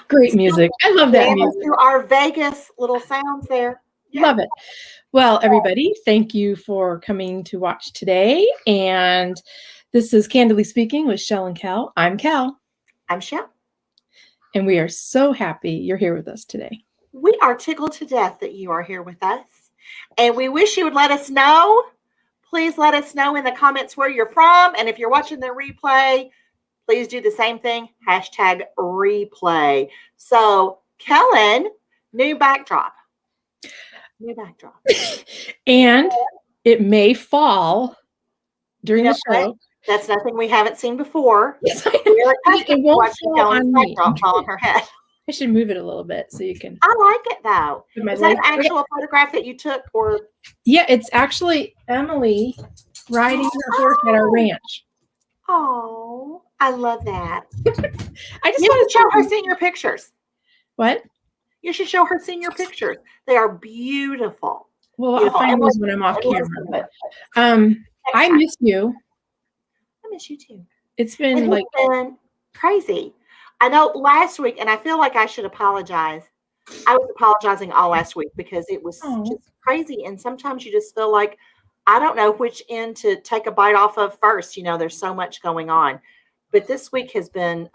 Great music. I love that music. To our Vegas little sounds there. Yeah. Love it. Well, everybody, thank you for coming to watch today. And this is Candidly Speaking with Shell and Kel. I'm Kel. I'm Shell. And we are so happy you're here with us today. We are tickled to death that you are here with us. And we wish you would let us know. Please let us know in the comments where you're from. And if you're watching the replay, please do the same thing. #replay. So, Kellen, new backdrop. And it may fall during the show. What? That's nothing we haven't seen before. Yes, it won't fall on me. Fall on her head. I should move it a little bit so you can. I like it though. Is that an actual photograph that you took, or? Yeah, it's actually Emily riding her horse at our ranch. Oh, I love that. I just want want to show her senior pictures. What? You should show her senior pictures. They are beautiful. Well, I'll find those when I'm off camera. But I miss you. I miss you too. It's been been crazy. I know last week, and I feel like I should apologize. I was apologizing all last week because it was just crazy. And sometimes you just feel like, I don't know which end to take a bite off of first. You know, there's so much going on. But this week has been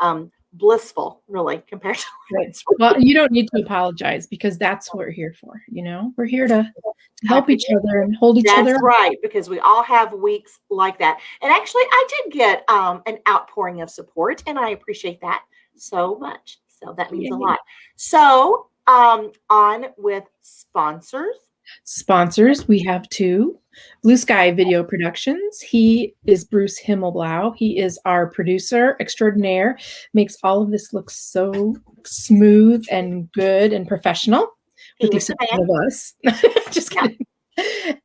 blissful, really, compared to last week. Well, you don't need to apologize because that's what we're here for. You know, we're here to help each other and hold each other. That's right, because we all have weeks like that. And actually, I did get an outpouring of support, and I appreciate that so much. So that means a lot. So on with sponsors. Sponsors, we have two. Blue Sky Video Productions. He is Bruce Himmelblau. He is our producer extraordinaire. Makes all of this look so smooth and good and professional. With the exception of us. Just kidding.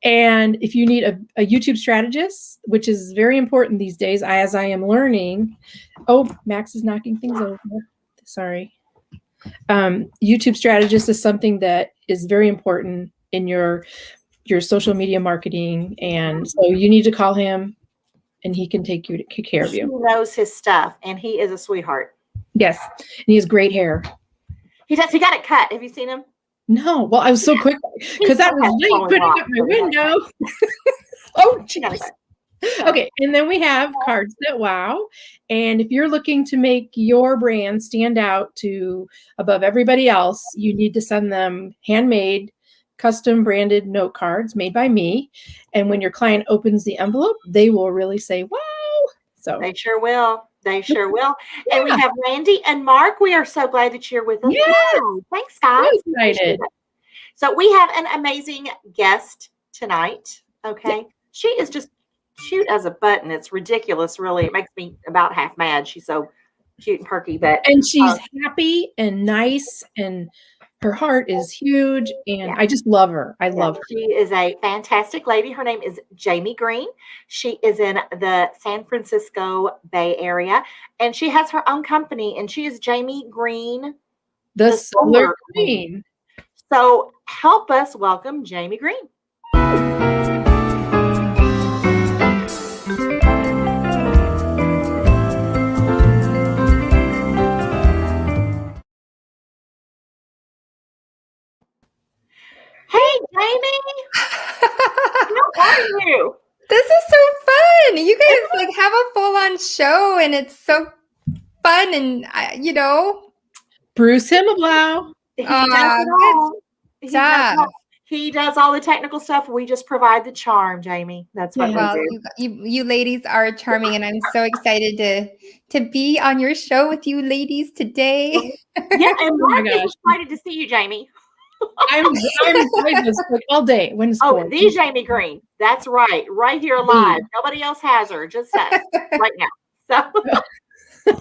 And if you need a YouTube strategist, which is very important these days, as I am learning. Oh, Max is knocking things over. Sorry. YouTube strategist is something that is very important in your social media marketing, and so you need to call him, and he can take care of you. He knows his stuff, and he is a sweetheart. Yes, and he has great hair. He does. He got it cut. Have you seen him? No. Well, I was so quick because that was late putting up my window. Oh, geez. Okay, and then we have Cards That Wow. And if you're looking to make your brand stand out to above everybody else, you need to send them handmade, custom branded note cards made by me. And when your client opens the envelope, they will really say, wow. So they sure will. They sure will. Yeah. And we have Randy and Mark. We are so glad that you're with us. Yeah. Thanks, guys. So excited. So we have an amazing guest tonight. Okay. Yeah. She is just cute as a button. It's ridiculous, really. It makes me about half mad. She's so cute and perky. And she's happy and nice, and her heart is huge, and I just love her. I love her. She is a fantastic lady. Her name is Jaime Greene. She is in the San Francisco Bay Area, and she has her own company, and she is Jaime Greene, the Solar Queen. So help us welcome Jaime Greene. Hey, Jaime. How are you? This is so fun. You guys have a full-on show, and it's so fun. And Bruce Himmelblau. He does it all. He does all the technical stuff. We just provide the charm, Jaime. That's what we do. You ladies are charming, and I'm so excited to be on your show with you ladies today. Yeah, and Mark is excited to see you, Jaime. I'm like all day. When the Jaime Greene. That's right here live. Nobody else has her, just us right now. So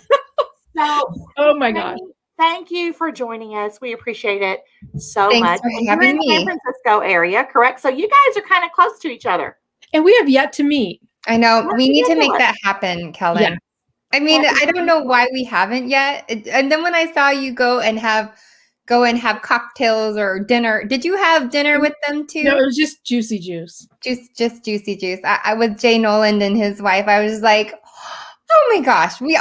oh my gosh. Thank you for joining us. We appreciate it so much. For having me. San Francisco area, correct? So you guys are kind of close to each other. And we have yet to meet. I know. We need to make that happen, Kellen. Yeah. I mean, I don't know why we haven't yet. And then when I saw you go and have cocktails or dinner. Did you have dinner with them too? No, it was just juicy juice. Just juicy juice. I with Jay Noland and his wife. I was like, Oh my gosh. We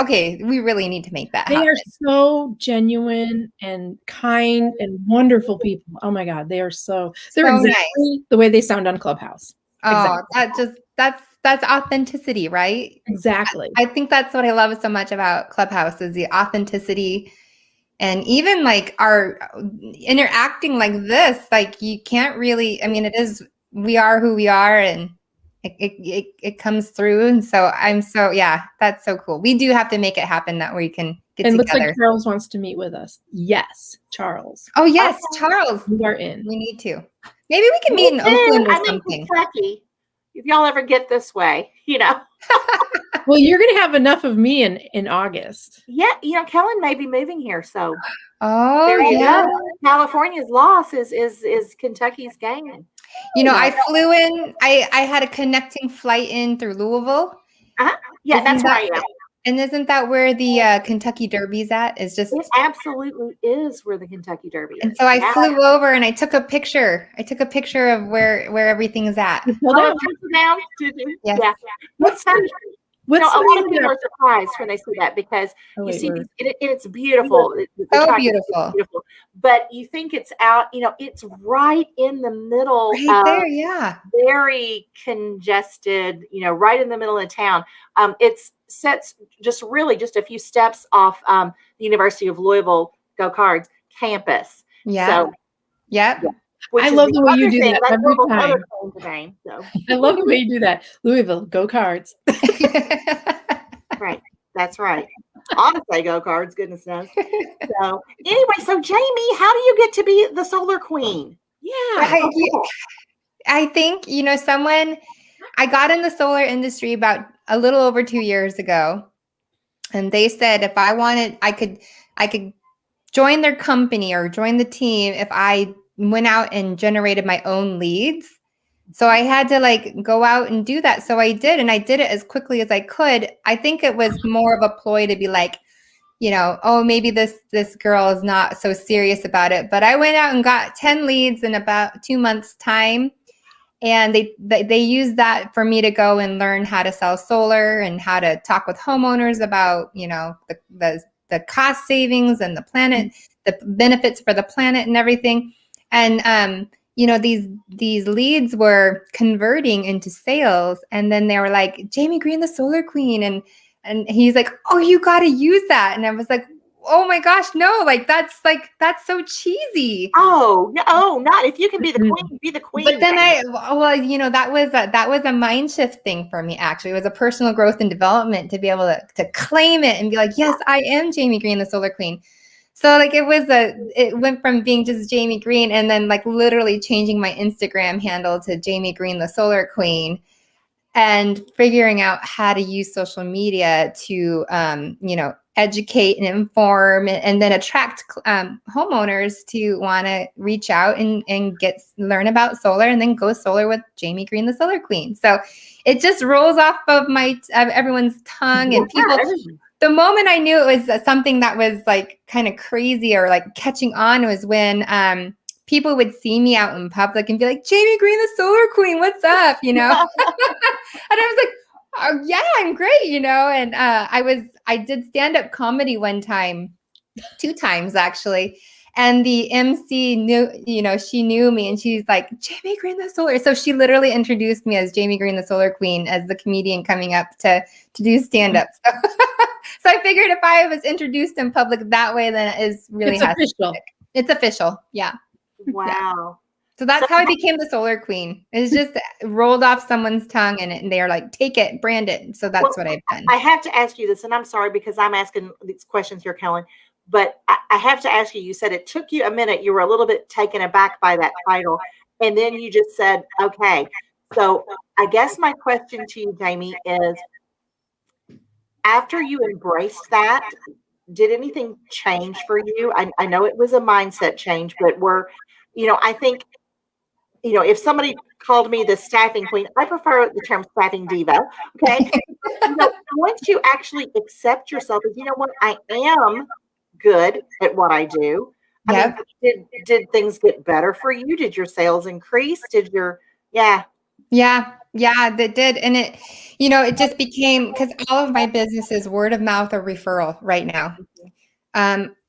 really need to make that They happen. are so genuine and kind and wonderful people. Oh my God, they're exactly nice. the way they sound on Clubhouse. Oh, Exactly. that's authenticity, right? Exactly. I think that's what I love so much about Clubhouse is the authenticity. And even like our interacting like this, like you can't really, I mean, we are who we are and it comes through. And so that's so cool. We do have to make it happen that we can get and together. Looks like Charles wants to meet with us. Yes, Charles. Oh yes, Charles. You are in. We need to. Maybe we can meet in Oakland or something. Kentucky. If y'all ever get this way, Well, you're going to have enough of me in August. Yeah, Kellen may be moving here, so there you go. California's loss is Kentucky's gain. I flew in. I had a connecting flight in through Louisville. Yeah, that's where I am. And isn't that where the Kentucky Derby's at? It absolutely is where the Kentucky Derby is. And so I flew over and I took a picture. I took a picture of where everything is at. Yes. Yeah. What's funny? A lot of people are surprised when they see that because it's beautiful. So beautiful. But you think it's out, it's right in the middle. Right there, yeah. Very congested, right in the middle of town. It's sets just a few steps off the University of Louisville Go Cards campus. Yeah. So, yep. I love the way you do that every time. I love the way you do that. Louisville, go Cards. Right. That's right. Honestly, go Cards, goodness knows. So anyway, so Jamie, how do you get to be the solar queen? Yeah. I think, I got in the solar industry about a little over 2 years ago. And they said if I wanted, I could join their company or join the team if I went out and generated my own leads. So I had to go out and do that. So I did, and I did it as quickly as I could. I think it was more of a ploy to be maybe this girl is not so serious about it. But I went out and got 10 leads in about 2 months' time. And they used that for me to go and learn how to sell solar and how to talk with homeowners about, the cost savings and the benefits for the planet and everything. And, these leads were converting into sales. And then they were like, Jaime Greene, the solar queen. And he's like, oh, you got to use that. And I was like, oh my gosh, no, that's so cheesy. Oh, no, not if you can be the queen, be the queen. But then that was a mind shift thing for me, actually. It was a personal growth and development to be able to claim it and be like, yes, I am Jaime Greene, the solar queen. So it went from being just Jaime Greene and then literally changing my Instagram handle to Jaime Greene, the solar queen, and figuring out how to use social media to, educate and inform and then attract homeowners to want to reach out and learn about solar and then go solar with Jaime Greene, the solar queen. So it just rolls off of everyone's tongue and people. The moment I knew it was something that was kind of crazy or catching on was when people would see me out in public and be like, Jaime Greene, the solar queen, what's up? And I was like, oh, yeah, I'm great, and I did stand-up comedy one time, 2 times actually. And the MC knew, she knew me and she's like, Jaime Greene, the solar. So she literally introduced me as Jaime Greene, the solar queen, as the comedian coming up to do stand-up. So I figured if I was introduced in public that way, then it is really official. It's official. Yeah. Wow. Yeah. So that's how I became the solar queen. It's just rolled off someone's tongue and they're like, take it, brand it. So that's what I've done. I have to ask you this, and I'm sorry because I'm asking these questions here, Kellen, but I have to ask you, you said it took you a minute. You were a little bit taken aback by that title. And then you just said, okay. So I guess my question to you, Jamie, is after you embraced that, did anything change for you? I know it was a mindset change, but I think, if somebody called me the staffing queen, I prefer the term staffing diva. Okay. Once you actually accept yourself as, what, I am good at what I do. Yep. I mean, did things get better for you? Did your sales increase? Yeah. Yeah, that did. And it, it just became, because all of my business is word of mouth or referral right now.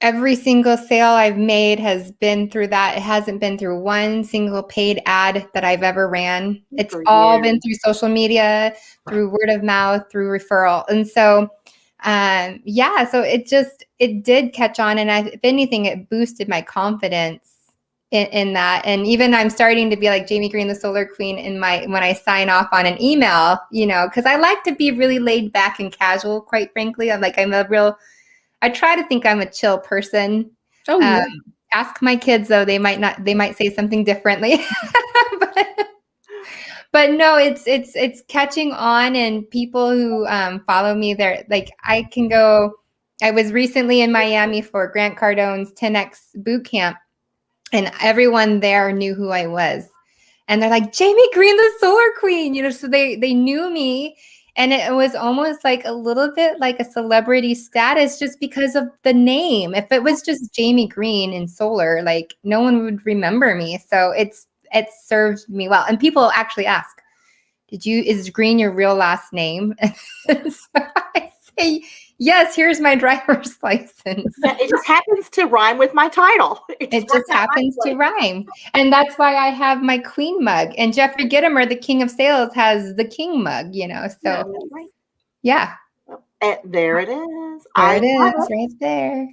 Every single sale I've made has been through that. It hasn't been through one single paid ad that I've ever ran. It's all been through social media, through word of mouth, through referral. And so, so it did catch on. And if anything, it boosted my confidence in that. And even I'm starting to be like Jaime Greene, the Solar Queen, when I sign off on an email, because I like to be really laid back and casual, quite frankly. I try to think I'm a chill person. Oh, yeah. Ask my kids, though, they might say something differently. but no, it's catching on, and people who follow me, they're like, I was recently in Miami for Grant Cardone's 10X boot camp, and everyone there knew who I was. And they're like, Jaime Greene, the Solar Queen, so they knew me. And it was almost like a little bit like a celebrity status just because of the name. If it was just Jaime Greene in solar, like no one would remember me. So it served me well. And people actually ask, is Greene your real last name? So I say, yes, here's my driver's license. Yeah, it just happens to rhyme with my title. It just happens to rhyme. And that's why I have my queen mug. And Jeffrey Gitomer, the king of sales, has the king mug, So, yeah. There it is. There it is, right there.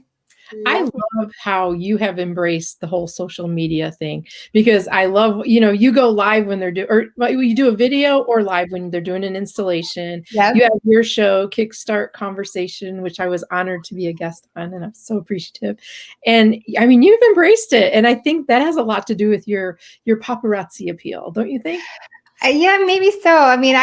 I love how you have embraced the whole social media thing, because I love, you go live when they're you do a video or live when they're doing an installation. Yep. You have your show, Kickstart Conversation, which I was honored to be a guest on, and I'm so appreciative. And I mean, you've embraced it. And I think that has a lot to do with your paparazzi appeal, don't you think? Yeah, maybe so. I mean,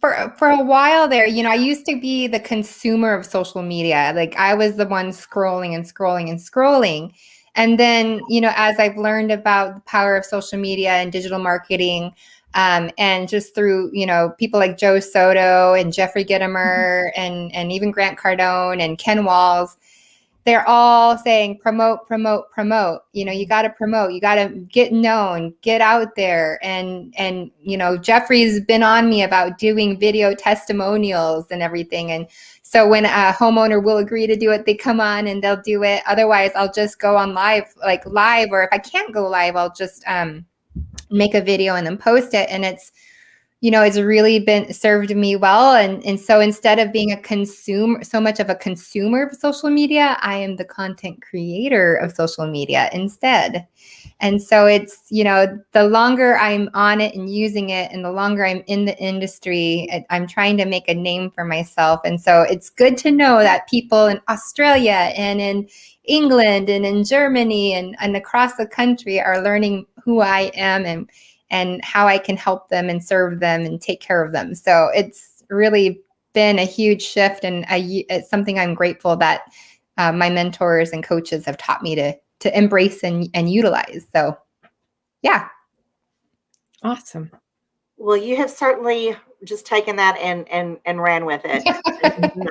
for a while there, I used to be the consumer of social media. Like I was the one scrolling and scrolling and scrolling. And then, as I've learned about the power of social media and digital marketing, and just through, people like Joe Soto and Jeffrey Gitomer and even Grant Cardone and Ken Walls, they're all saying promote, promote, promote. You got to promote. You got to get known, get out there. And Jeffrey's been on me about doing video testimonials and everything. And so when a homeowner will agree to do it, they come on and they'll do it. Otherwise, I'll just go on live, or if I can't go live, I'll just make a video and then post it. And it's really been served me well. And so instead of being so much of a consumer of social media, I am the content creator of social media instead. And so it's, the longer I'm on it and using it and the longer I'm in the industry, I'm trying to make a name for myself. And so it's good to know that people in Australia and in England and in Germany and across the country are learning who I am and how I can help them and serve them and take care of them. So it's really been a huge shift, and it's something I'm grateful that my mentors and coaches have taught me to embrace and utilize. So, yeah. Awesome. Well, you have certainly just taken that and ran with it.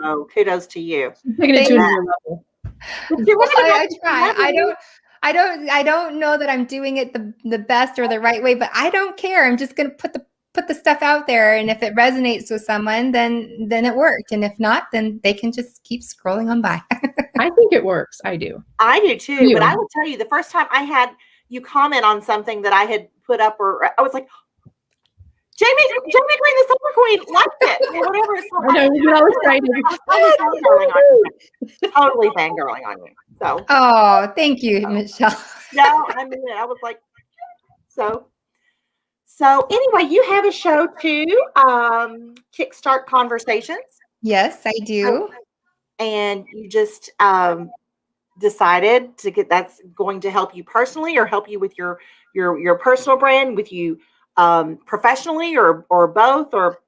So kudos to you. Taking it to another level. I try. I don't know that I'm doing it the best or the right way, but I don't care. I'm just going to put the stuff out there. And if it resonates with someone, then it worked. And if not, then they can just keep scrolling on by. I think it works. I do. I do too. But I will tell you, the first time I had you comment on something that I had put up, or I was like, Jaime Greene, the Solar Queen, liked it, or whatever. Totally fangirling on you. So. Oh, thank you, Michelle. No, I mean it. I was like, so anyway, you have a show too, Kickstart Conversations. Yes, I do. And you just decided to that's going to help you personally, or help you with your personal brand, with you professionally, or both, or.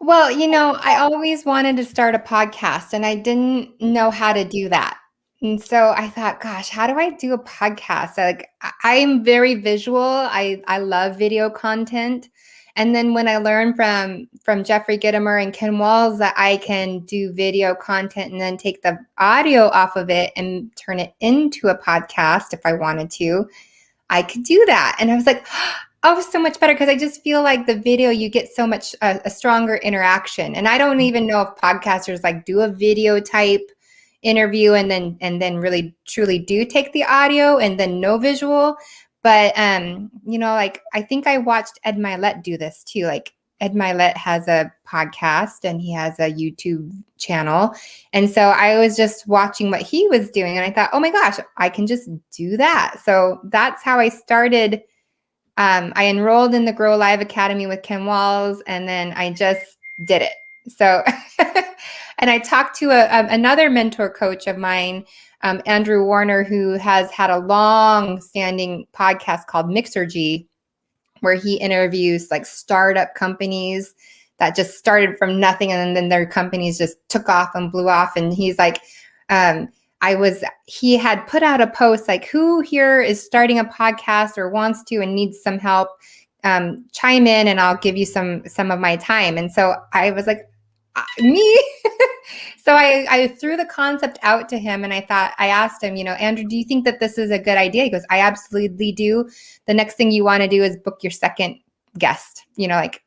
Well, I always wanted to start a podcast, and I didn't know how to do that. And so I thought, gosh, how do I do a podcast? I'm very visual. I love video content. And then when I learned from Jeffrey Gitomer and Ken Walls that I can do video content and then take the audio off of it and turn it into a podcast if I wanted to, I could do that. And I was like, Oh, so much better, because I just feel like the video, you get so much a stronger interaction. And I don't even know if podcasters like do a video type interview and then really truly do take the audio and then no visual. But like I think I watched Ed Milet do this too. Like Ed Milet has a podcast and he has a YouTube channel. And so I was just watching what he was doing and I thought, oh my gosh, I can just do that. So that's how I started. I enrolled in the Grow Live Academy with Ken Walls, and then I just did it. So, and I talked to another mentor coach of mine, Andrew Warner, who has had a long-standing podcast called Mixergy, where he interviews like startup companies that just started from nothing, and then their companies just took off and blew off. And he's like, he had put out a post like, who here is starting a podcast or wants to and needs some help, chime in and I'll give you some of my time. And so I was like, me? So I threw the concept out to him and I asked him, Andrew, do you think that this is a good idea? He goes, I absolutely do. The next thing you want to do is book your second guest, like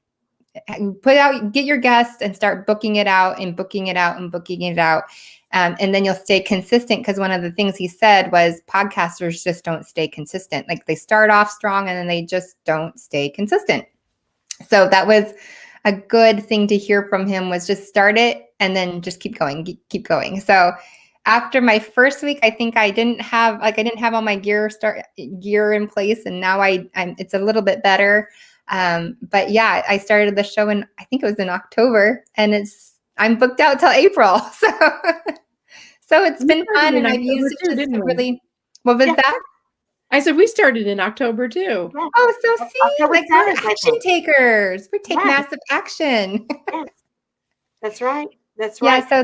get your guest and start booking it out and booking it out and booking it out. And then you'll stay consistent, because one of the things he said was podcasters just don't stay consistent. Like they start off strong and then they just don't stay consistent. So that was a good thing to hear from him, was just start it and then just keep going. So after my first week, I think I didn't have all my gear in place, and now it's a little bit better. But yeah, I started the show I think it was in October, and I'm booked out till April. So it's been fun, and I've used it to really. What was that? I said we started in October too. Yeah. Oh, so see, like we're action takers. We take massive action. Yes. That's right. That's right. Yeah, so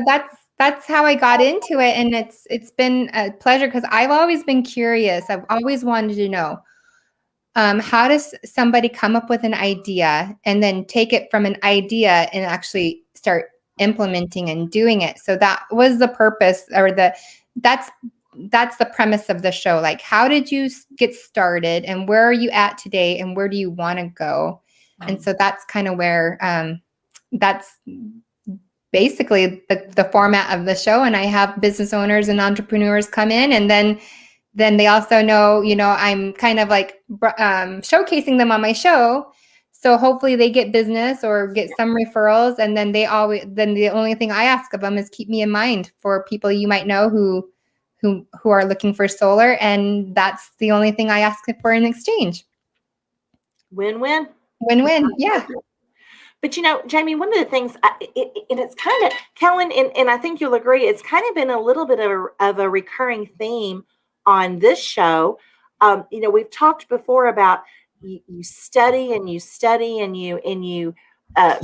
that's how I got into it, and it's been a pleasure, because I've always been curious. I've always wanted to know, how does somebody come up with an idea and then take it from an idea and actually start implementing and doing it. So that was the purpose, or that's the premise of the show. Like, how did you get started, and where are you at today, and where do you want to go? And so that's kind of where that's basically the format of the show. And I have business owners and entrepreneurs come in, and then they also know, I'm kind of like showcasing them on my show. So hopefully they get business or get some referrals. And then the only thing I ask of them is keep me in mind for people you might know who are looking for solar. And that's the only thing I ask for in exchange. Win-win. Win-win. Yeah. But Jaime, one of the things, and it's kind of, Kellen, and I think you'll agree, it's kind of been a little bit of a recurring theme on this show. We've talked before about you study and you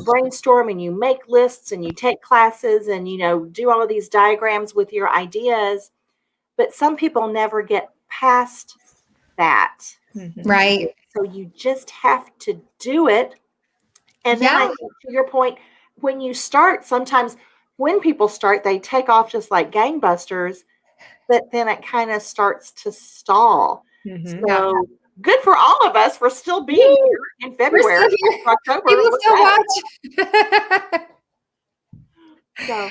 brainstorm and you make lists and you take classes and do all of these diagrams with your ideas, but some people never get past that. Right. So you just have to do it. And then I think, to your point, when you start, sometimes when people start, they take off just like gangbusters, but then it kind of starts to stall. So good for all of us for still being here in February. October. People still watch. So.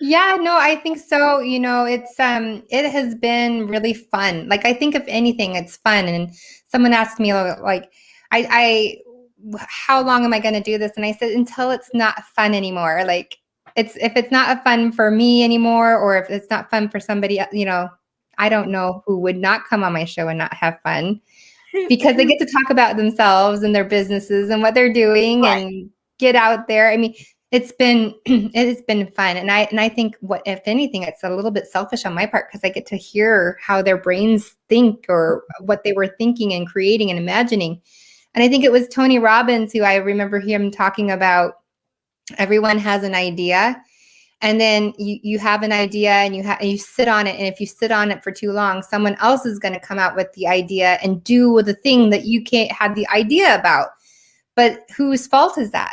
Yeah, no, I think so. It's it has been really fun. Like, I think if anything, it's fun. And someone asked me like, how long am I going to do this? And I said, until it's not fun anymore. Like, if it's not fun for me anymore, or if it's not fun for somebody, I don't know who would not come on my show and not have fun, because they get to talk about themselves and their businesses and what they're doing and get out there. I mean, it has been fun. And I think if anything, it's a little bit selfish on my part, because I get to hear how their brains think, or what they were thinking and creating and imagining. And I think it was Tony Robbins who I remember him talking about, everyone has an idea, and then you have an idea and you sit on it. And if you sit on it for too long, someone else is going to come out with the idea and do the thing that you can't have the idea about. But whose fault is that?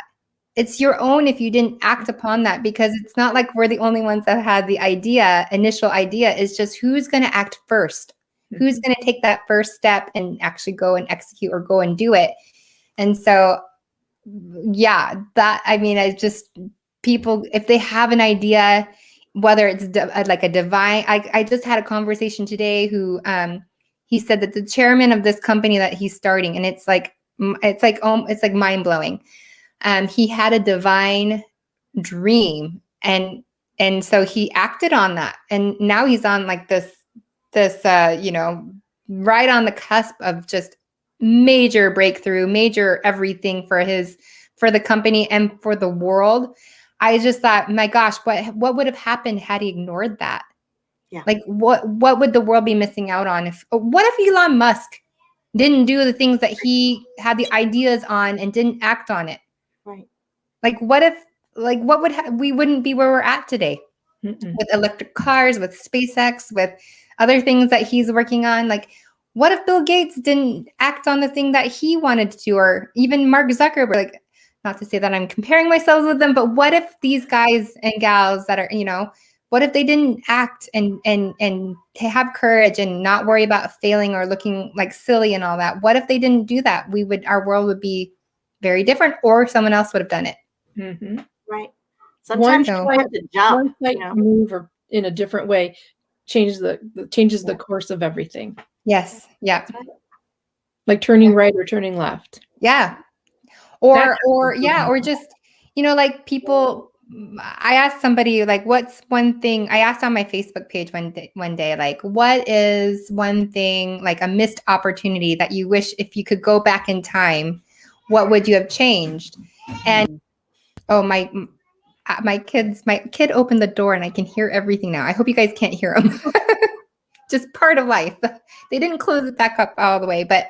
It's your own if you didn't act upon that, because it's not like we're the only ones that had the initial idea. It's just who's going to act first, who's going to take that first step and actually go and execute or go and do it. And so, yeah, that, I mean, I just, people, if they have an idea, whether it's like a divine, I just had a conversation today who, he said that the chairman of this company that he's starting, and it's like mind blowing. He had a divine dream, and so he acted on that, and now he's on like this right on the cusp of just major breakthrough, major everything for the company and for the world. I just thought, my gosh, what would have happened had he ignored that? Yeah. Like what would the world be missing out on what if Elon Musk didn't do the things that he had the ideas on and didn't act on it? Right. Like what if, like what would we wouldn't be where we're at today. Mm-mm. With electric cars, with SpaceX, with other things that he's working on. Like what if Bill Gates didn't act on the thing that he wanted to do, or even Mark Zuckerberg? Like, not to say that I'm comparing myself with them, but what if these guys and gals that are, what if they didn't act and to have courage and not worry about failing or looking like silly and all that? What if they didn't do that? Our world would be very different, or someone else would have done it. Mm-hmm. Right. Sometimes you have to jump. One slight move or in a different way changes the course of everything. Yes. Yeah. Like turning right or turning left. Yeah. Or just, like people. I asked somebody, like, what's one thing, I asked on my Facebook page one day, like, what is one thing, like a missed opportunity that you wish, if you could go back in time, what would you have changed? And, my kid opened the door and I can hear everything now. I hope you guys can't hear them. Just part of life. They didn't close it back up all the way. But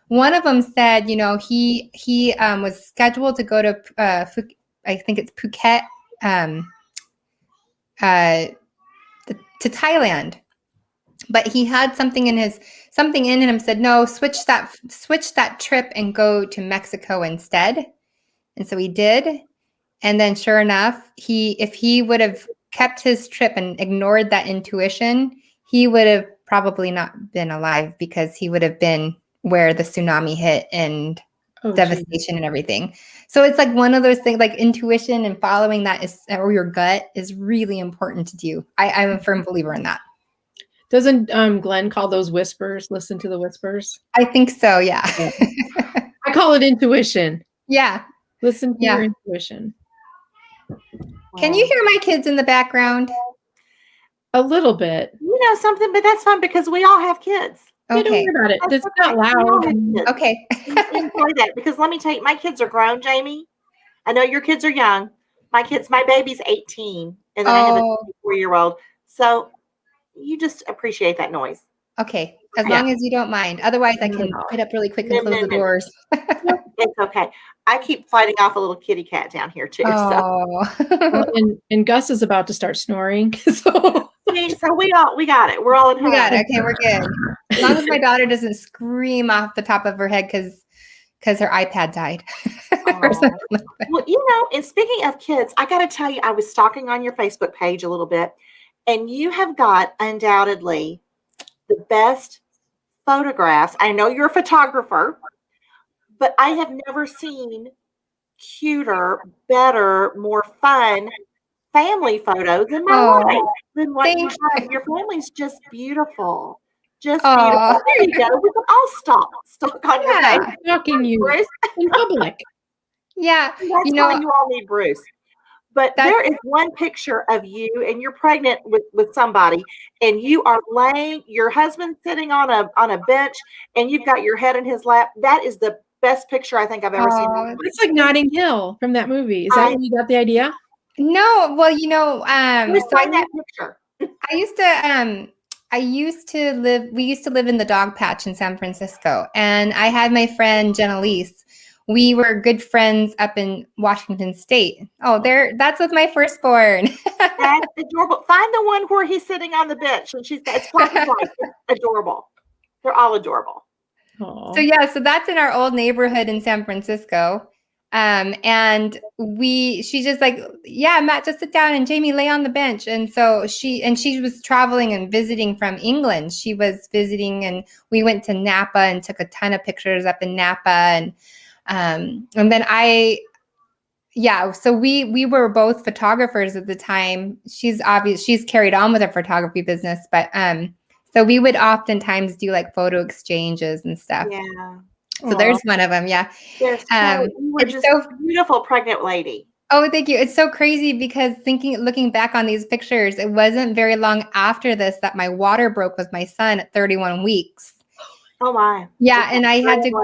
one of them said, he was scheduled to go to I think it's Phuket, to Thailand, but he had something in him said, no, switch that trip and go to Mexico instead. And so he did. And then sure enough, if he would have kept his trip and ignored that intuition, he would have probably not been alive, because he would have been where the tsunami hit and devastation and everything. So it's like one of those things, like intuition and following that or your gut is really important to do. I'm a firm believer in that. Doesn't Glenn call those whispers? Listen to the whispers. I think so. Yeah. I call it intuition. Yeah. Listen to your intuition. Can you hear my kids in the background? A little bit. Something, but that's fine because we all have kids. Okay. Don't worry about it. It's not loud. Okay. Enjoy that, because let me tell you, my kids are grown, Jamie. I know your kids are young. My baby's 18, and then I have a 4-year-old. So you just appreciate that noise. Okay. As long as you don't mind. Otherwise, I can get up really quick and close the doors. It's okay. I keep fighting off a little kitty cat down here too. And Gus is about to start snoring. So we got it. We're all at home. We got it. Okay, we're good. As long as my daughter doesn't scream off the top of her head because her iPad died. Well, and speaking of kids, I got to tell you, I was stalking on your Facebook page a little bit, and you have got undoubtedly the best photographs. I know you're a photographer, but I have never seen cuter, better, more fun family photos in my life than what you have. Your family's just beautiful. Just beautiful. There you go. We can all stalk on your page. Stalking you in public. Yeah. That's why you all need Bruce. But there is one picture of you, and you're pregnant with somebody, and you are your husband's sitting on a bench, and you've got your head in his lap. That is the best picture I think I've ever seen. It's like Notting Hill from that movie. Is that where you got the idea? No, well, find that picture. We used to live in the dog patch in San Francisco, and I had my friend Jenalise. We were good friends up in Washington State. That's with my firstborn. That's adorable. Find the one where he's sitting on the bench and it's black and white. It's adorable. They're all adorable. Aww. So that's in our old neighborhood in San Francisco. And she's just like, Matt, just sit down, and Jamie, lay on the bench. And so she was traveling and visiting from England. She was visiting, and we went to Napa and took a ton of pictures up in Napa. And And then so we were both photographers at the time. She's carried on with her photography business, but so we would oftentimes do like photo exchanges and stuff. Yeah. So there's one of them. Yeah. You were just a beautiful pregnant lady. Oh, thank you. It's so crazy because looking back on these pictures, it wasn't very long after this that my water broke with my son at 31 weeks. Oh my. Yeah. And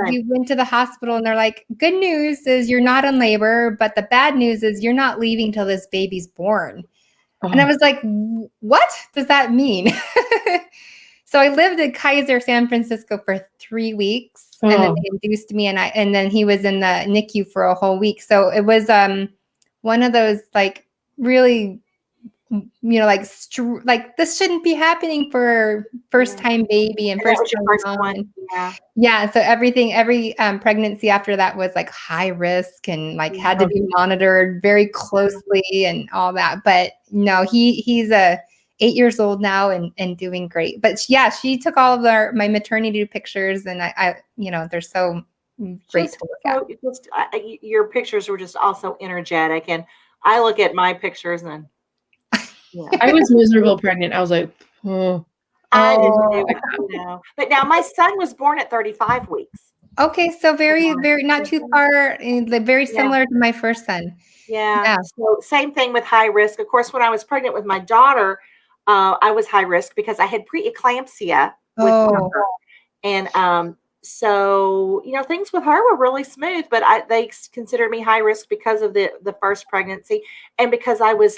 we went to the hospital and they're like, good news is you're not in labor, but the bad news is you're not leaving till this baby's born. Oh. And I was like, what does that mean? So I lived in Kaiser, San Francisco for 3 weeks, and then they induced me, and then he was in the NICU for a whole week. So it was one of those like really, like this shouldn't be happening for first time baby and first one. Yeah. So every pregnancy after that was like high risk and like had to be monitored very closely and all that. But no, he's 8 years old now and doing great. But yeah, she took all of my maternity pictures, and I they're so great to look at. Your pictures were just also energetic, and I look at my pictures and I was miserable pregnant. I was like, I didn't know. But now my son was born at 35 weeks. Okay, so very, very not too far, very similar to my first son. Yeah. So same thing with high risk. Of course, when I was pregnant with my daughter, I was high risk because I had preeclampsia with her. And so, things with her were really smooth, but they considered me high risk because of the first pregnancy and because I was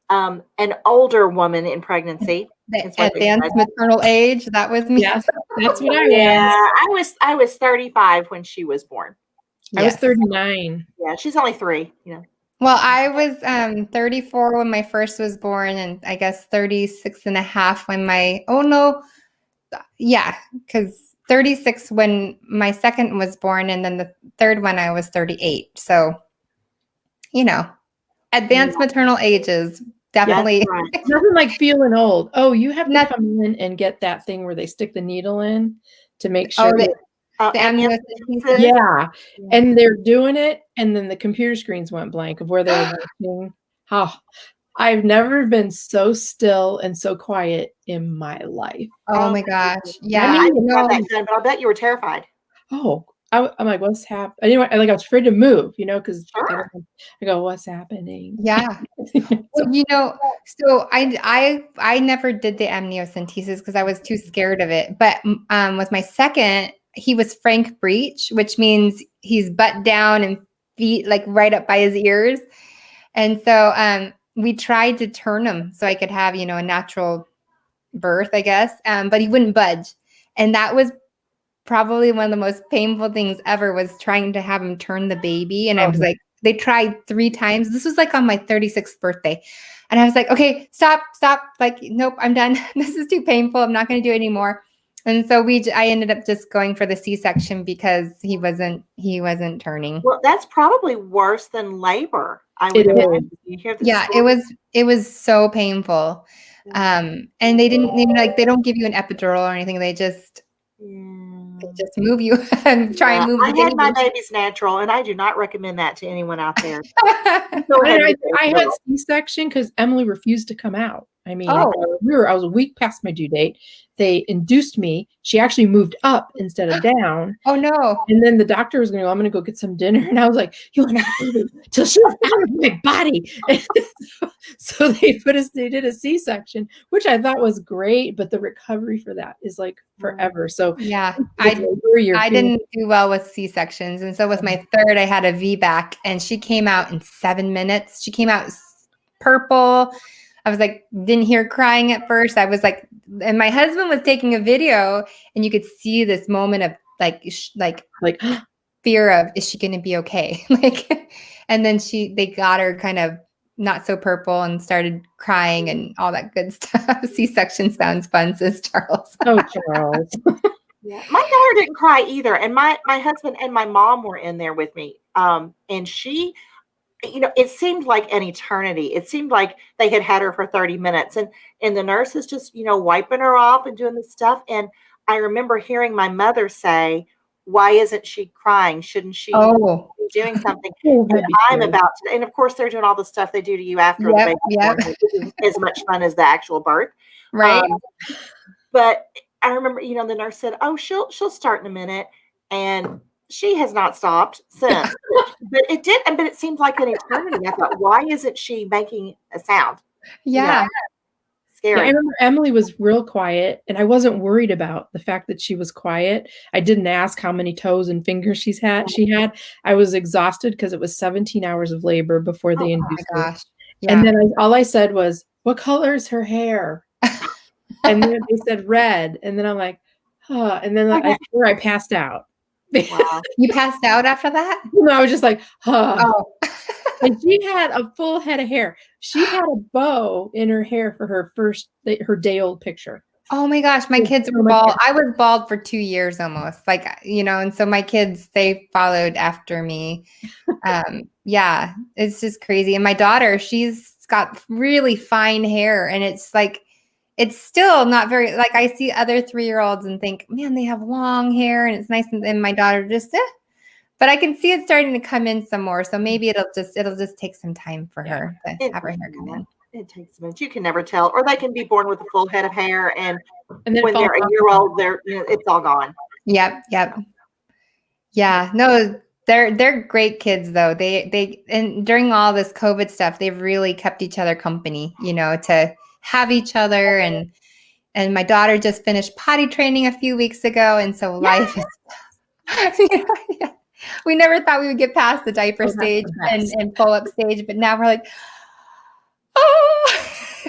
an older woman in pregnancy. Advanced maternal age, that was me. Yes, that's what I was. Yeah, I was 35 when she was born. Yes. I was 39. Yeah, she's only 3, Well, I was 34 when my first was born, and I guess 36 and a half when because 36 when my second was born, and then the third one I was 38. So, advanced maternal ages, definitely. Yes, right. Nothing like feeling old. Oh, you have to come in and get that thing where they stick the needle in to make sure. Yeah. And they're doing it, and then the computer screens went blank of where they were working. I've never been so still and so quiet in my life. Oh my gosh. Yeah. I didn't have that kind, but I bet you were terrified. Oh, I'm like, what's happening? Anyway, I was afraid to move, because I go, what's happening? Yeah. Well, so I never did the amniocentesis because I was too scared of it. But with my second, he was Frank Breech, which means he's butt down and feet like right up by his ears. And so we tried to turn him so I could have, a natural birth, I guess. But he wouldn't budge. And that was probably one of the most painful things ever, was trying to have him turn the baby. And I was like, they tried 3 times. This was like on my 36th birthday. And I was like, okay, stop. Like, nope, I'm done. This is too painful. I'm not going to do it anymore. And so I ended up just going for the C-section because he wasn't turning. Well, that's probably worse than labor. I would imagine. Yeah, it was so painful. And they didn't even they don't give you an epidural or anything. They just move you and try and move. I had my babies natural, and I do not recommend that to anyone out there. I had C-section because Emily refused to come out. I mean, I was a week past my due date. They induced me. She actually moved up instead of down. Oh no. And then the doctor was going to go, I'm going to go get some dinner. And I was like, you're not moving till she's out of my body. So they did a C-section, which I thought was great, but the recovery for that is like forever. So yeah, I didn't do well with C-sections. And so with my third, I had a VBAC, and she came out in 7 minutes. She came out purple. I was like, didn't hear crying at first. I was like, and my husband was taking a video, and you could see this moment of like fear of, is she going to be okay? And then they got her kind of not so purple and started crying and all that good stuff. C-section sounds fun, says Charles. Oh, Charles. Yeah. My daughter didn't cry either. And my husband and my mom were in there with me. And she, it seemed like an eternity. It seemed like they had her for 30 minutes, and the nurse is just, wiping her off and doing this stuff. And I remember hearing my mother say, why isn't she crying? Shouldn't she be doing something? And I'm about to, and of course they're doing all the stuff they do to you after the baby's born, which is as much fun as the actual birth. Right. But I remember, the nurse said, "Oh, she'll start in a minute," and she has not stopped since. But it seemed like an eternity. I thought, why isn't she making a sound? Yeah. Scary. Yeah, I remember Emily was real quiet, and I wasn't worried about the fact that she was quiet. I didn't ask how many toes and fingers she had. I was exhausted because it was 17 hours of labor before they induced her. Yeah. And then all I said was, "What color is her hair?" And then they said red, and then I'm like, "Huh." And then I swear I passed out. Wow. You passed out after that? No, I was just like, "Huh." Oh. And she had a full head of hair. She had a bow in her hair for her day-old picture. Oh my gosh, my kids were bald. I was bald for 2 years almost, and so my kids, they followed after me. Yeah, it's just crazy. And my daughter, she's got really fine hair, and it's still not very, I see other 3-year-olds and think, man, they have long hair and it's nice. And then my daughter just, but I can see it starting to come in some more. So maybe it'll just take some time for her to have her hair come in. It takes a minute. You can never tell. Or they can be born with a full head of hair, and then when they're a year old, it's all gone. Yep. Yeah. No, they're great kids though. They and during all this COVID stuff, they've really kept each other company, to have each other. And my daughter just finished potty training a few weeks ago, and so life is. Yeah. We never thought we would get past the diaper stage and pull-up stage, but now we're like, oh.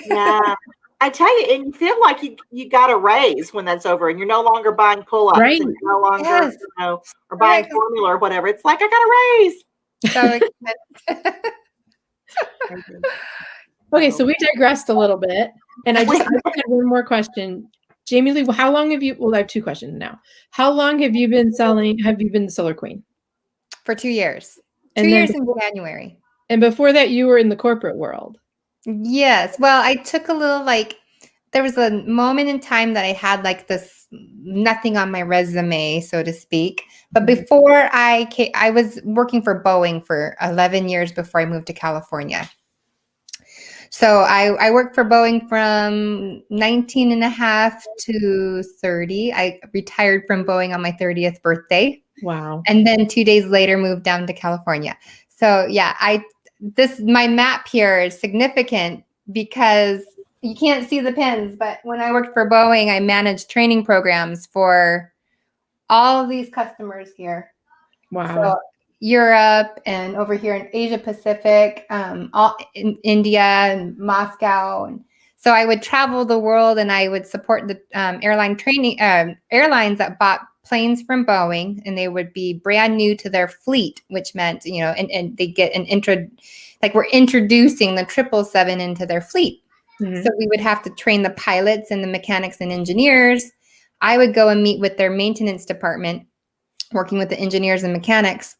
Yeah. I tell you, and you feel like you got a raise when that's over, and you're no longer buying pull-ups, and you're no longer, or buying formula or whatever. It's like, I got a raise. So okay, so we digressed a little bit, and I just had one more question. Jamie Lee, how long have you? Well, I have 2 questions now. How long have you been the Solar Queen? For 2 years. 2 years in January. And before that, you were in the corporate world. Yes. Well, I took a little, there was a moment in time that I had this nothing on my resume, so to speak. But before I was working for Boeing for 11 years before I moved to California. So I worked for Boeing from 19 and a half to 30. I retired from Boeing on my 30th birthday. Wow. And then 2 days later moved down to California. So yeah, my map here is significant because you can't see the pins, but when I worked for Boeing, I managed training programs for all of these customers here. Wow. So Europe and over here in Asia Pacific, all in India and Moscow. And so I would travel the world, and I would support the airlines that bought planes from Boeing, and they would be brand new to their fleet, which meant, and they get we're introducing the 777 into their fleet. Mm-hmm. So we would have to train the pilots and the mechanics and engineers. I would go and meet with their maintenance department, working with the engineers and mechanics,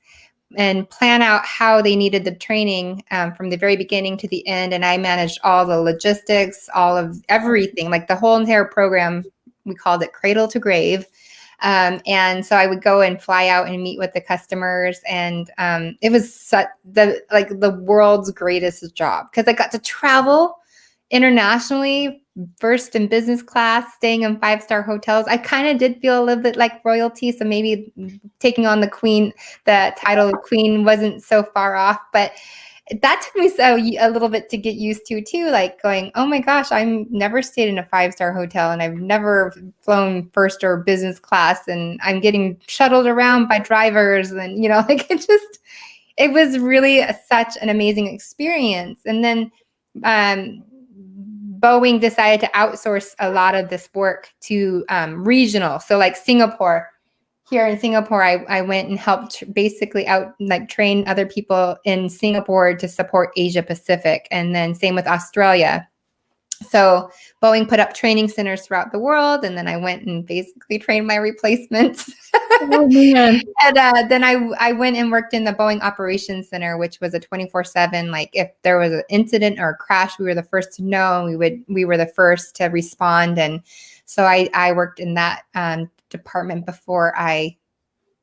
and plan out how they needed the training from the very beginning to the end. And I managed all the logistics, all of everything, the whole entire program. We called it cradle to grave. And so I would go and fly out and meet with the customers. And it was the world's greatest job because I got to travel internationally, first in business class, staying in 5-star hotels. I kind of did feel a little bit like royalty. So maybe taking on the title of queen wasn't so far off, but that took me a little bit to get used to too, going, oh my gosh, I've never stayed in a 5-star hotel, and I've never flown first or business class, and I'm getting shuttled around by drivers, and it was really such an amazing experience. And then Boeing decided to outsource a lot of this work to regional. So Singapore. Here in Singapore, I went and helped basically train other people in Singapore to support Asia Pacific, and then same with Australia. So Boeing put up training centers throughout the world, and then I went and basically trained my replacements. Oh man! And then I went and worked in the Boeing Operations Center, which was a 24/7. If there was an incident or a crash, we were the first to know. We were the first to respond, and so I worked in that department before I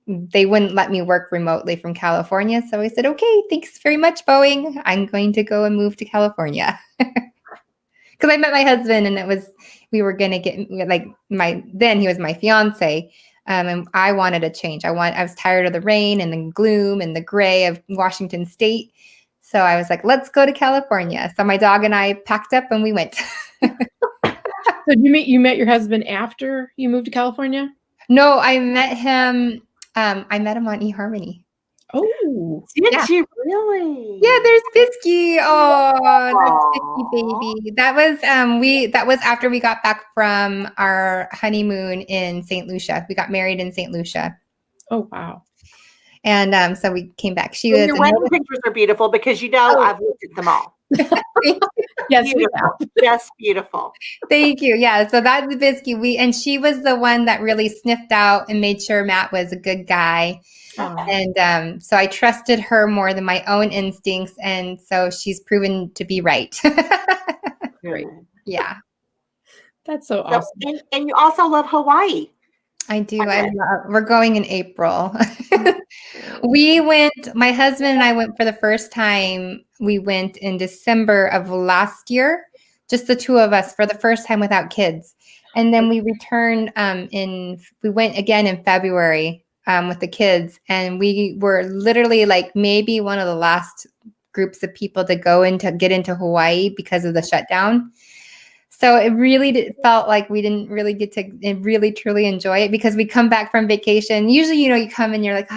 they wouldn't let me work remotely from California. So I said, okay, thanks very much, Boeing. I'm going to go and move to California. Because I met my husband and we were going to get like then he was my fiance. And I wanted a change. I was tired of the rain and the gloom and the gray of Washington State. So I was like, let's go to California. So my dog and I packed up and we went. So you met your husband after you moved to California? No, I met him. I met him on eHarmony. Oh, did you really? Yeah, there's Bisky. Oh, that's Bisky baby. That was after we got back from our honeymoon in St. Lucia. We got married in St. Lucia. Oh, wow. And so we came back. Your wedding pictures are beautiful because I've looked at them all. Yes, beautiful. Just beautiful. Thank you. Yeah, so that's Bisky. And she was the one that really sniffed out and made sure Matt was a good guy. Oh. And so I trusted her more than my own instincts, and so she's proven to be right. Great. Yeah. That's so awesome. And you also love Hawaii. I do. We're going in April. My husband and I went for the first time. We went in December of last year, just the two of us for the first time without kids. And then we returned we went again in February with the kids. And we were literally like maybe one of the last groups of people to get into Hawaii because of the shutdown. So it really felt like we didn't really get to really truly enjoy it because we come back from vacation. Usually, you come and you're like,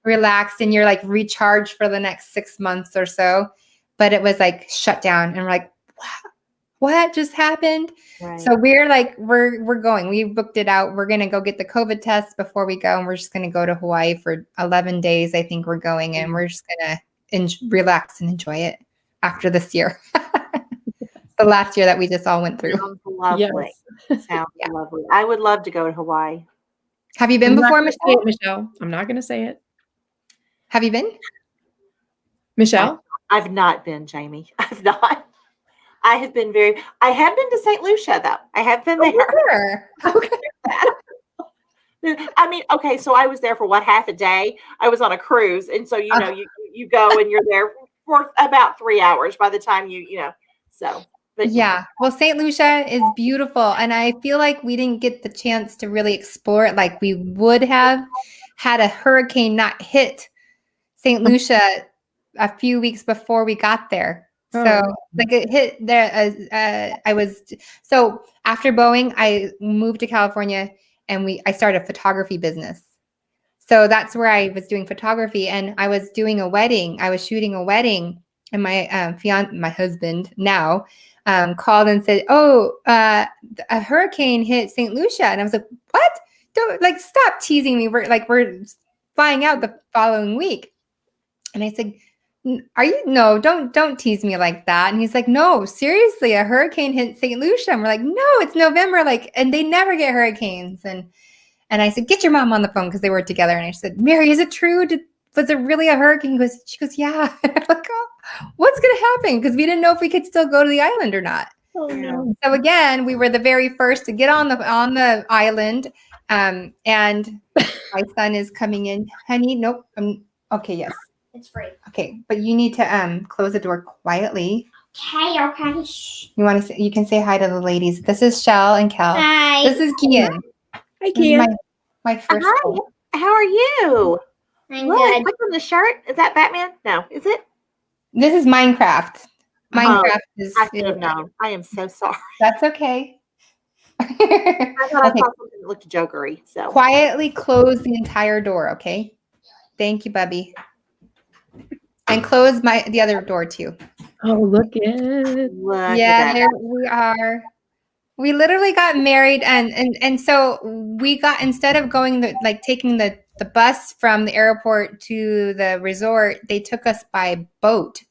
relaxed and you're like recharged for the next 6 months or so. But it was like shut down and we're like, what just happened? Right. So we're like, we're going. We booked it out. We're going to go get the COVID test before we go. And we're just going to go to Hawaii for 11 days. I think we're going and we're just going to relax and enjoy it after this year. The last year that we just all went through. Sounds lovely. Yes. Sounds lovely. I would love to go to Hawaii. Have you been before, Michelle? Michelle, I'm not going to say it. Have you been? Michelle? I've not been, Jamie. I've not. I have been to St. Lucia, though. I have been there. Okay. I mean, okay, so I was there for half a day? I was on a cruise. And so, you go and you're there for about 3 hours by the time so. But yeah. Well, St. Lucia is beautiful. And I feel like we didn't get the chance to really explore it like we would have had a hurricane not hit St. Lucia a few weeks before we got there. So like it hit there. So after Boeing, I moved to California and I started a photography business. So that's where I was doing photography and I was doing a wedding. I was shooting a wedding and my husband now called and said, a hurricane hit St. Lucia. And I was like, what? Don't stop teasing me. We're flying out the following week. And I said, no, don't tease me like that. And he's like, no, seriously, a hurricane hit St. Lucia. And we're like, no, it's November. And they never get hurricanes. And I said, get your mom on the phone because they were together. And I said, Mary, is it true? Was it really a hurricane? She goes, yeah. And I'm like, oh, what's going to happen? Because we didn't know if we could still go to the island or not. Oh, no. So again, we were the very first to get on the island. And my son is coming in. Honey, nope. Okay, yes. It's free. Okay, but you need to close the door quietly. Okay. Shh. You can say hi to the ladies. This is Shell and Kel. Hi. This is Kian. Hi, Kian. My first. Hi. One. How are you? I'm good. What's on the shirt? Is that Batman? No, is it? This is Minecraft. Minecraft is. I should have known. I am so sorry. That's okay. I thought I saw something that looked jokery. So quietly close the entire door, okay? Thank you, Bubby. And close the other door too. Oh, look at it. Yeah, there we are. We literally got married and so we got, instead of going taking the bus from the airport to the resort, they took us by boat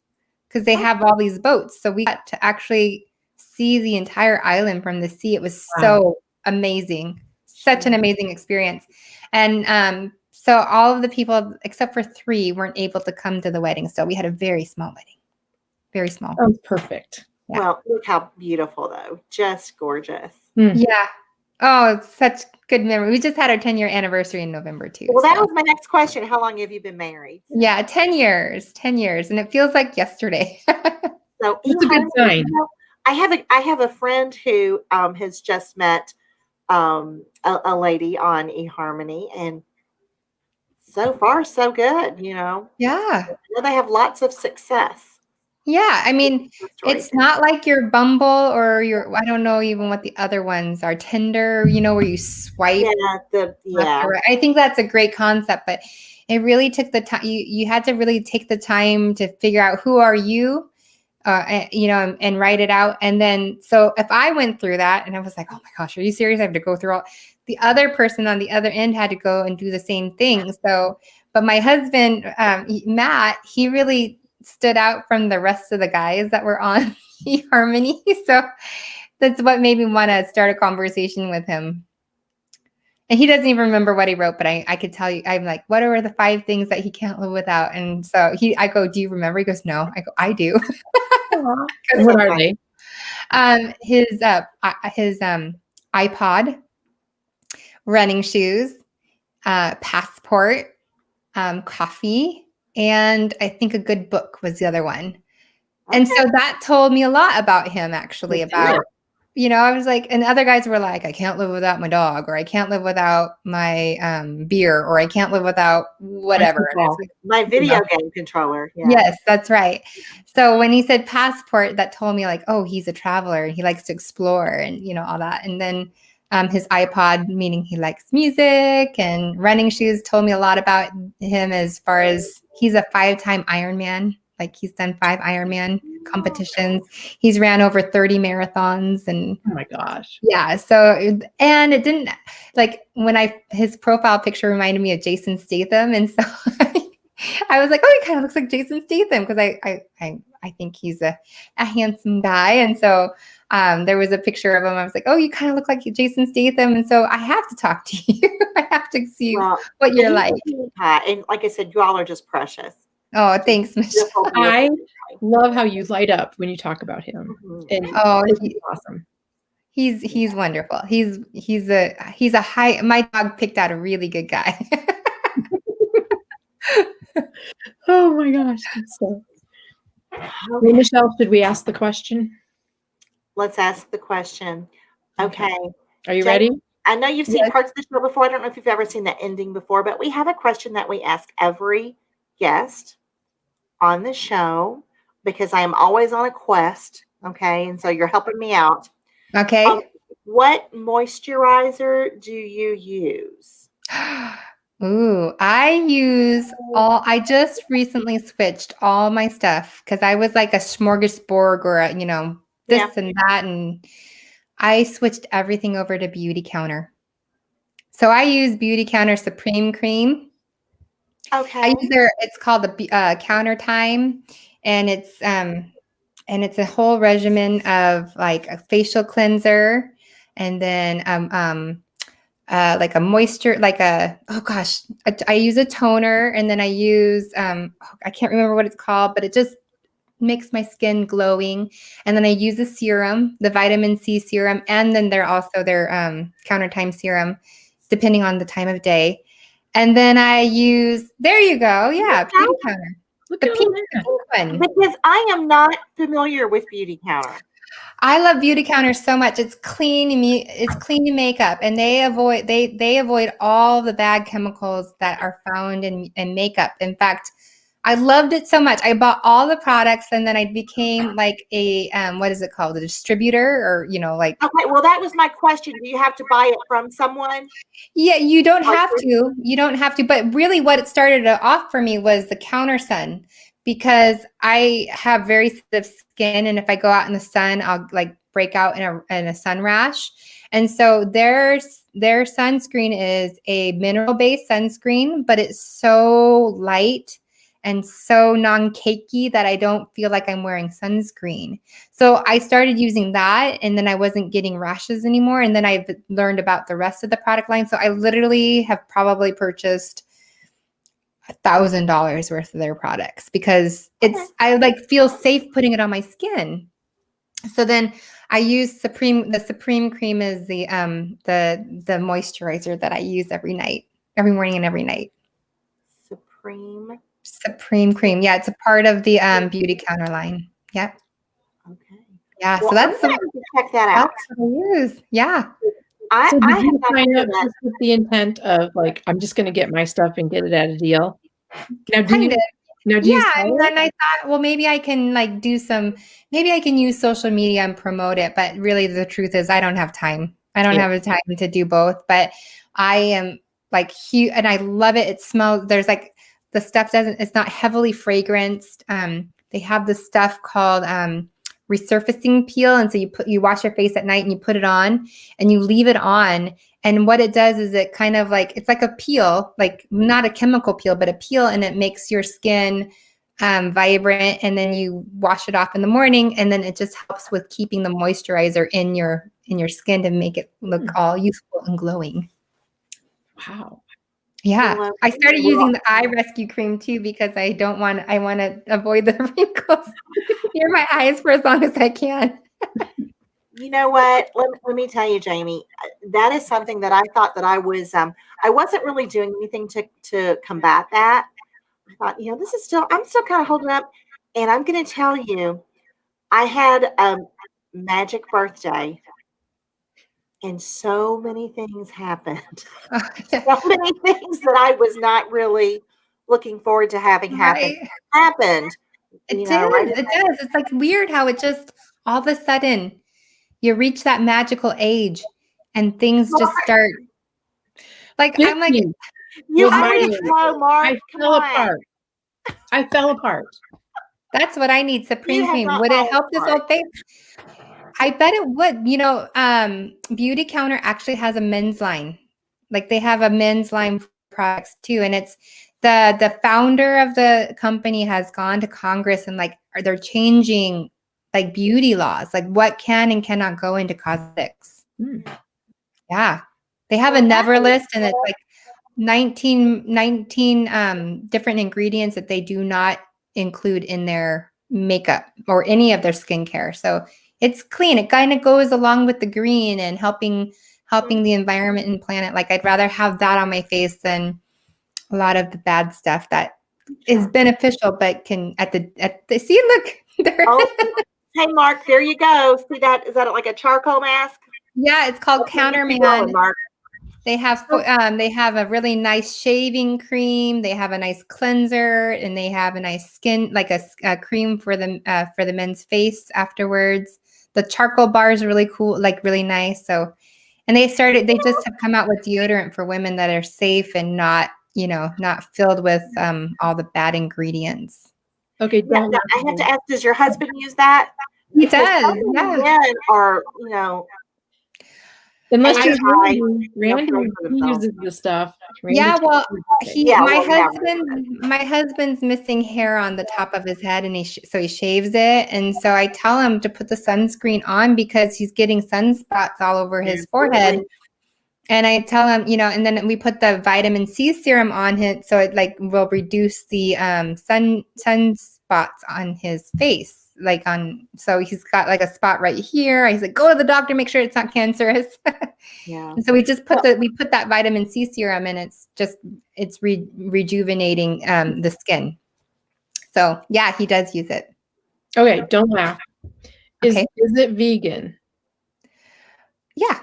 because they have all these boats. So we got to actually see the entire island from the sea. It was so amazing. Such an amazing experience. And so all of the people, except for 3, weren't able to come to the wedding. So we had a very small wedding. Very small. Oh, perfect. Yeah. Well, look how beautiful, though. Just gorgeous. Yeah. Oh, it's such good memory. We just had our 10-year anniversary in November too. Well, that was my next question. How long have you been married? Yeah, 10 years, and it feels like yesterday. So It's a good sign. I have a friend who has just met a lady on eHarmony, and so far so good. Yeah. I know they have lots of success. Yeah, I mean, it's not like your Bumble or your, I don't know even what the other ones are, Tinder, where you swipe. Yeah. I think that's a great concept, but it really took the time. You had to really take the time to figure out who are you, and write it out. And then, so if I went through that and I was like, oh my gosh, are you serious? I have to go through all, the other person on the other end had to go and do the same thing. So, but my husband, Matt, he really stood out from the rest of the guys that were on eHarmony. So that's what made me want to start a conversation with him. And he doesn't even remember what he wrote, but I could tell you, I'm like, what are the 5 things that he can't live without? And so I go, do you remember? He goes, no. I go, I do. What are they? His iPod, running shoes, passport, coffee, and I think a good book was the other one. Okay. And so that told me a lot about him, actually, about, I was like, and other guys were like, I can't live without my dog, or I can't live without my beer, or I can't live without whatever. My video game controller. Yeah. Yes, that's right. So when he said passport, that told me like, oh, he's a traveler and he likes to explore and, all that. And then his iPod, meaning he likes music, and running shoes told me a lot about him as far as he's a 5-time Ironman. Like he's done 5 Ironman competitions. He's ran over 30 marathons. And oh my gosh. Yeah. So, and it didn't like his profile picture reminded me of Jason Statham. And so I was like, oh, he kind of looks like Jason Statham, because I think he's a handsome guy. And so there was a picture of him. I was like, oh, you kind of look like Jason Statham. And so I have to talk to you. I have to see what you're like. And like I said, you all are just precious. Oh, thanks, Michelle. I love how you light up when you talk about him. And he's awesome. He's wonderful. He's a high. My dog picked out a really good guy. Oh my gosh. So, well, Michelle, should we ask the question? Let's ask the question. Okay. Are you ready? I know you've seen parts of the show before. I don't know if you've ever seen the ending before, but we have a question that we ask every guest on the show, because I am always on a quest. Okay. And so you're helping me out. Okay. What moisturizer do you use? Ooh, I just recently switched all my stuff, because I was like a smorgasbord, or this and that. And I switched everything over to Beauty Counter. So I use Beauty Counter Supreme Cream. Okay. It's called the Counter Time, and it's a whole regimen of like a facial cleanser, and then like a moisture, I use a toner, and then I use I can't remember what it's called, but it just makes my skin glowing. And then I use a serum, the vitamin C serum, and then they're also their Counter Time serum, depending on the time of day. And then I use, there you go. Yeah. Beauty Counter. The pink one. Because I am not familiar with Beauty Counter. I love Beauty Counter so much. It's clean to makeup, and they avoid all the bad chemicals that are found in makeup. In fact, I loved it so much. I bought all the products, and then I became like a what is it called? A distributor, or like. Okay, well, that was my question. Do you have to buy it from someone? Yeah, you don't have to. You don't have to. But really, what it started off for me was the Counter Sun, because I have very sensitive skin, and if I go out in the sun, I'll like break out in a sun rash. And so their sunscreen is a mineral-based sunscreen, but it's so light and so non-cakey that I don't feel like I'm wearing sunscreen. So I started using that, and then I wasn't getting rashes anymore. And then I've learned about the rest of the product line. So I literally have probably purchased $1,000 worth of their products, because I like feel safe putting it on my skin. So then I use Supreme. The Supreme Cream is the moisturizer that I use every morning and every night. Supreme Cream. Yeah, it's a part of the Beauty Counter line. Yep. Okay. Yeah, Well, so that's I'm gonna have to check that out. That's what I use. Yeah. So I did you have not sign heard up of that. just with the intent of like, I'm just going to get my stuff and get it at a deal? Now, do Kind of. Now, do you Yeah, sell and it? then I thought, well, maybe I can maybe I can use social media and promote it. But really, the truth is, I don't have time. I don't have the time to do both. But I am like huge, and I love it. It smells. There's like the stuff it's not heavily fragranced. They have this stuff called resurfacing peel, and so you wash your face at night and you put it on and you leave it on. And what it does is it kind of like, it's like a peel, like not a chemical peel, but a peel, and it makes your skin vibrant. And then you wash it off in the morning, and then it just helps with keeping the moisturizer in your skin to make it look all youthful and glowing. Wow. Yeah. I started using the eye rescue cream too, because I want to avoid the wrinkles near my eyes for as long as I can. You know what? Let me tell you, Jamie, that is something that I thought that I wasn't really doing anything to combat that. I thought, I'm still kind of holding up. And I'm going to tell you, I had a magic birthday and so many things happened. So many things that I was not really looking forward to having happen happened. It does. It's like weird how it just all of a sudden you reach that magical age and things just start like, I'm like, you already know, Mark. I fell apart. That's what I need. Supreme Cream. Would it help this old face? I bet it would. Beauty Counter actually has a men's line. Like they have a men's line for products too. And it's the founder of the company has gone to Congress and they're changing like beauty laws, like what can and cannot go into cosmetics. Yeah. They have a never list, and it's like 19 different ingredients that they do not include in their makeup or any of their skincare. So it's clean. It kind of goes along with the green and helping the environment and planet. Like I'd rather have that on my face than a lot of the bad stuff that is beneficial, but can see, look. Hey, Mark, there you go. See that? Is that like a charcoal mask? Yeah, it's called Counterman. Mark. They have a really nice shaving cream. They have a nice cleanser, and they have a nice skin, like a cream for the men's face afterwards. The charcoal bar is really cool, like really nice. So, and they just have come out with deodorant for women that are safe and not filled with all the bad ingredients. Okay, I have to ask, does your husband use that? He does. Yeah. Men are, unless Randy uses the stuff. Yeah, well, my husband's missing hair on the top of his head, and so he shaves it, and so I tell him to put the sunscreen on because he's getting sunspots all over his forehead. And I tell him, and then we put the vitamin C serum on it, so it will reduce the sunspots on his face. So he's got like a spot right here. He's like, go to the doctor, make sure it's not cancerous. Yeah. And so we just put that vitamin C serum, and it's rejuvenating the skin. So yeah, he does use it. Okay, don't laugh. Is it vegan? Yeah.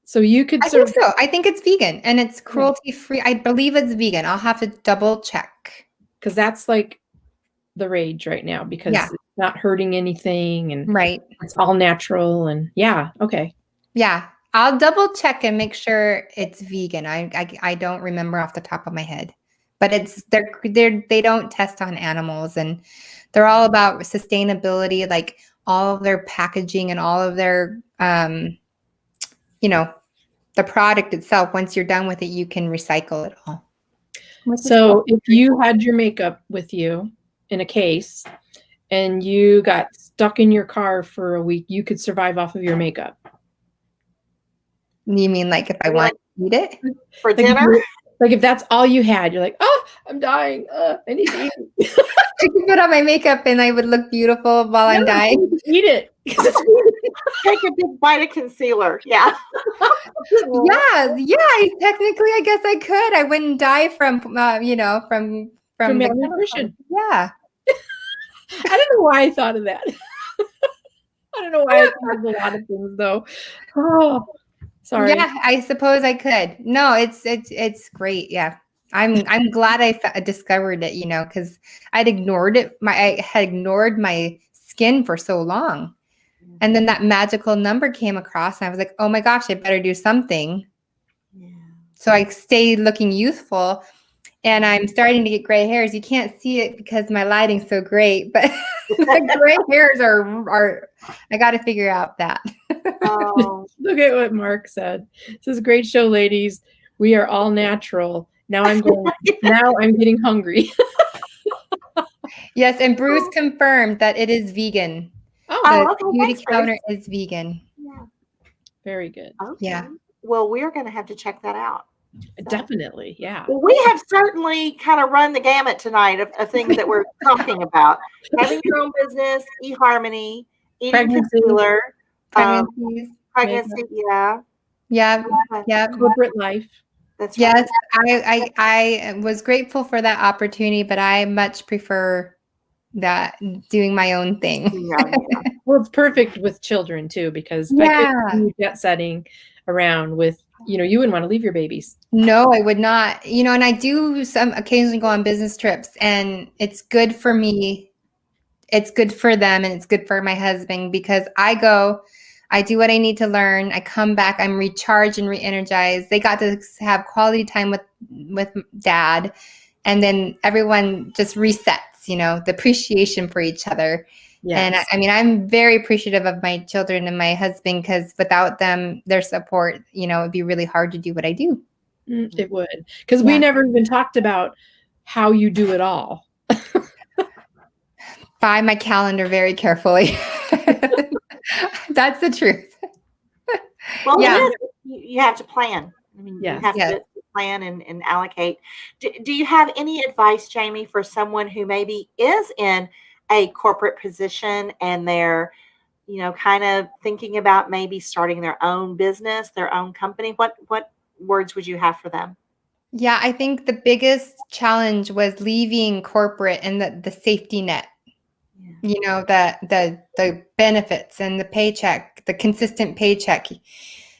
So you could. I think so. I think it's vegan and it's cruelty free. I believe it's vegan. I'll have to double check because that's like the rage right now because it's not hurting anything and it's all natural and okay. Yeah, I'll double check and make sure it's vegan. I don't remember off the top of my head, but they don't test on animals, and they're all about sustainability. Like all of their packaging and all of their the product itself, once you're done with it, you can recycle it all. So if you had your makeup with you in a case and you got stuck in your car for a week, you could survive off of your makeup. You mean like if I want to eat it? For dinner? Like if that's all you had, you're like, oh, I'm dying. I need to eat. I could put on my makeup and I would look beautiful while I'm dying. Eat it. because it's vegan. Take a big bite of concealer. Yeah. Technically, I guess I could. I wouldn't die from from From the malnutrition. Yeah. I don't know why I thought of that. I don't know why I thought of a lot of things though. Oh, sorry. Yeah, I suppose I could. No, it's great. Yeah. I'm glad I discovered it, because I had ignored my skin for so long. And then that magical number came across and I was like, oh my gosh, I better do something. Yeah. So I stayed looking youthful and I'm starting to get gray hairs. You can't see it because my lighting's so great, but the gray hairs are I got to figure out that. Oh. Look at what Mark said. It says, great show, ladies. We are all natural. Now I'm getting hungry. Yes, and Bruce confirmed that it is vegan. Oh, the okay. beauty Thanks, counter Bruce. is vegan. Yeah. Very good. Okay. Yeah. Well, we're going to have to check that out. So. Definitely. Yeah. Well, we have certainly kind of run the gamut tonight of things that we're talking about. Having your own business, eHarmony, eating Pregnancy. concealer, Pregnancies. pregnancy, yeah. Yeah. Corporate life. That's Yes, right. I was grateful for that opportunity, but I much prefer that doing my own thing. Yeah. Well, it's perfect with children too, because I couldn't do jet setting around with, you wouldn't want to leave your babies. No, I would not. And I do occasionally go on business trips, and it's good for me. It's good for them, and it's good for my husband because I go, I do what I need to learn. I come back, I'm recharged and re-energized. They got to have quality time with dad, and then everyone just resets, the appreciation for each other. Yes. And I'm very appreciative of my children and my husband because without them, their support, it'd be really hard to do what I do. It would, because we never even talked about how you do it all. Buy my calendar very carefully. That's the truth. Well, you have to plan. You have to plan and allocate. Do you have any advice, Jaime, for someone who maybe is in a corporate position and they're, kind of thinking about maybe starting their own business, their own company? What words would you have for them? Yeah, I think the biggest challenge was leaving corporate and the safety net. The benefits and the paycheck, the consistent paycheck.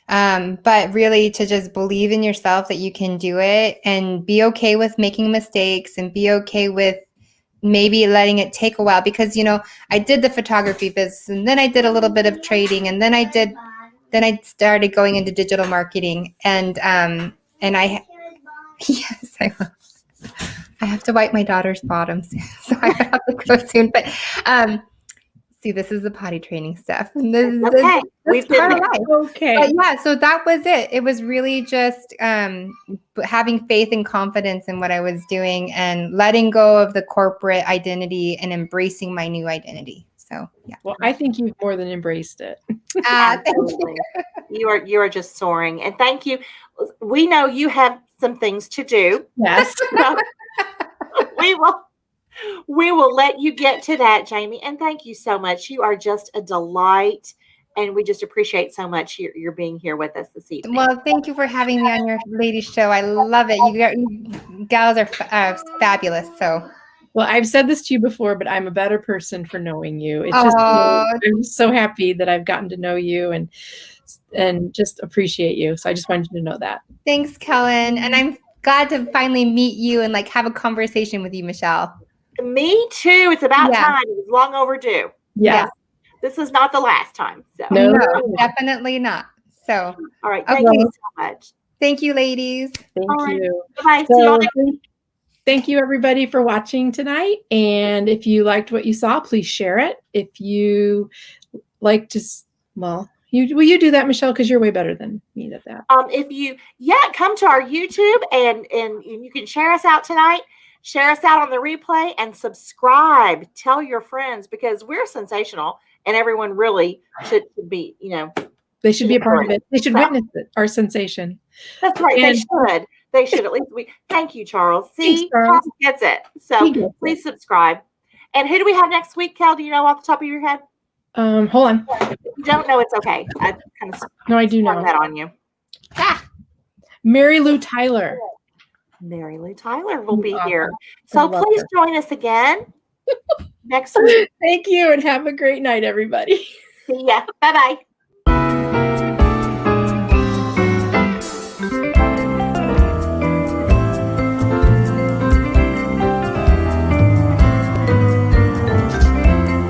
But really to just believe in yourself that you can do it and be okay with making mistakes and be okay with maybe letting it take a while because, I did the photography business and then I did a little bit of trading and then I started going into digital marketing and yes, I will. I have to wipe my daughter's bottoms, so I have to go soon. But see, this is the potty training stuff. Okay, we've done it. Okay. But yeah, so that was it. It was really just having faith and confidence in what I was doing and letting go of the corporate identity and embracing my new identity. So yeah. Well, I think you've more than embraced it. Absolutely. You are just soaring, and thank you. We know you have some things to do. Yes. We will let you get to that, Jaime. And thank you so much. You are just a delight. And we just appreciate so much your being here with us this evening. Well, thank you for having me on your ladies show. I love it. You gals are fabulous. So, well, I've said this to you before, but I'm a better person for knowing you. It's just, I'm so happy that I've gotten to know you and just appreciate you. So I just wanted you to know that. Thanks, Kellen. And I'm glad to finally meet you and have a conversation with you, Michelle. Me too. It's about time. It was long overdue. Yeah. This is not the last time. So. No, definitely not. So, all right. Thank you so much. Thank you, ladies. Thank you. Bye. Thank you, everybody, for watching tonight. And if you liked what you saw, please share it. If you like to, will you do that, Michelle? Because you're way better than me at that. If you, come to our YouTube and you can share us out tonight. Share us out on the replay and subscribe. Tell your friends because we're sensational and everyone really should be, They should be a part of it. They should witness it, our sensation. That's right. And they should at least. Thank you, Charles. See, Charles gets it. So please subscribe. And who do we have next week, Cal? Do you know off the top of your head? Hold on. If you don't know, it's okay. I kind of No, I do know sprung that on you. Ah! Mary Lou Tyler. Mary Lou Tyler will be Awesome. here. So love please her. join us again next week. Thank you and have a great night, everybody. See ya. Bye-bye.